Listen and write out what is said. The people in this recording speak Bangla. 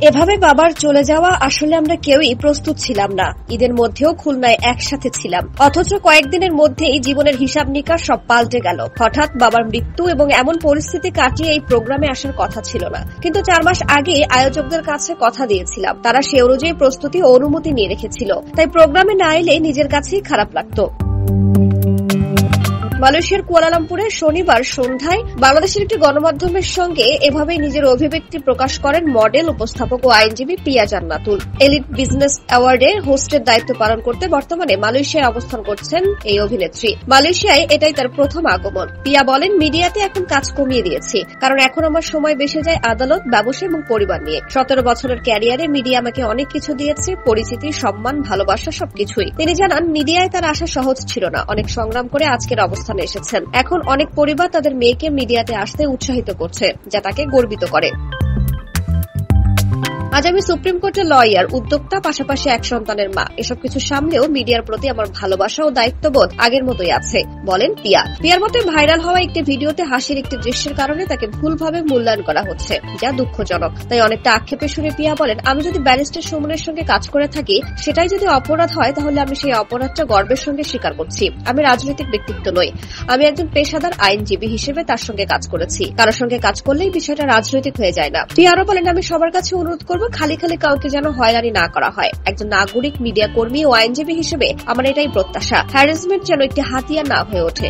এভাবে বাবার চলে যাওয়া আসলে আমরা কেউই প্রস্তুত ছিলাম না। ঈদের মধ্যেও খুলনায় একসাথে ছিলাম, অথচ কয়েকদিনের মধ্যেই জীবনের হিসাব নিকাশ সব পাল্টে গেল। হঠাৎ বাবার মৃত্যু এবং এমন পরিস্থিতি কাটিয়ে এই প্রোগ্রামে আসার কথা ছিল না, কিন্তু 4 মাস আগে আয়োজকদের কাছে কথা দিয়েছিলাম। তারা সে অনুযায়ী প্রস্তুতি ও অনুমতি নিয়ে রেখেছিল, তাই প্রোগ্রামে না এলে নিজের কাছেই খারাপ লাগতো। মালয়েশিয়ার কুয়ালালামপুরে শনিবার সন্ধ্যায় বাংলাদেশের একটি গণমাধ্যমের সঙ্গে এভাবেই নিজের অভিব্যক্তি প্রকাশ করেন মডেল, উপস্থাপক ও আইনজীবী পিয়া জান্নাতুল। এলিট বিজনেস অ্যাওয়ার্ডে হোস্টের দায়িত্ব পালন করতে বর্তমানে মালয়েশিয়ায় অবস্থান করছেন এই অভিনেত্রী। মালয়েশিয়ায় এটাই তার প্রথম আগমন। পিয়া বলেন, মিডিয়াতে এখন কাজ কমিয়ে দিয়েছি, কারণ এখন আমার সময় বেশি যায় আদালত, ব্যবসা এবং পরিবার নিয়ে। 17 বছরের ক্যারিয়ারে মিডিয়া আমাকে অনেক কিছু দিয়েছে, পরিচিতি, সম্মান, ভালোবাসা, সবকিছুই। তিনি জানান, মিডিয়ায় তার আসা সহজ ছিল না, অনেক সংগ্রাম করে আজকের অবস্থানে এসেছেন। এখন অনেক পরিবার তাদের মেয়েকে মিডিয়াতে আসতে উৎসাহিত করছে, যা তাকে গর্বিত করে। আজ আমি সুপ্রিম কোর্টের লয়ার, উদ্যোক্তা, পাশাপাশি এক সন্তানের মা। এসব কিছু সামলেও মিডিয়ার প্রতি আমার ভালোবাসা ও দায়িত্ববোধ আগের মতোই আছে, বলেন পিয়া। পিয়ার মতে ভাইরাল হওয়া একটি ভিডিওতে হাসির একটি দৃশ্যের কারণে তাকে ভুলভাবে মূল্যায়ন করা হচ্ছে, যা দুঃখজনক। তাই অনেকটা আক্ষেপে শুনে পিয়া বলেন, আমি যদি ব্যারিস্টার সুমনের সঙ্গে কাজ করে থাকি, সেটাই যদি অপরাধ হয়, তাহলে আমি সেই অপরাধটা গর্বের সঙ্গে স্বীকার করছি। আমি রাজনৈতিক ব্যক্তিত্ব নই, আমি একজন পেশাদার আইনজীবী হিসেবে তার সঙ্গে কাজ করেছি। কারোর সঙ্গে কাজ করলেই বিষয়টা রাজনৈতিক হয়ে যায় না। পিয়া আরো বলেন, আমি সবার কাছে অনুরোধ করব, খালি খালি কাউকে যেন হয়রানি না করা হয়। একজন নাগরিক, মিডিয়া কর্মী ও আইনজীবী হিসেবে আমার এটাই প্রত্যাশা, হ্যারাসমেন্ট যেন একটি হাতিয়ার না হয়ে ওঠে।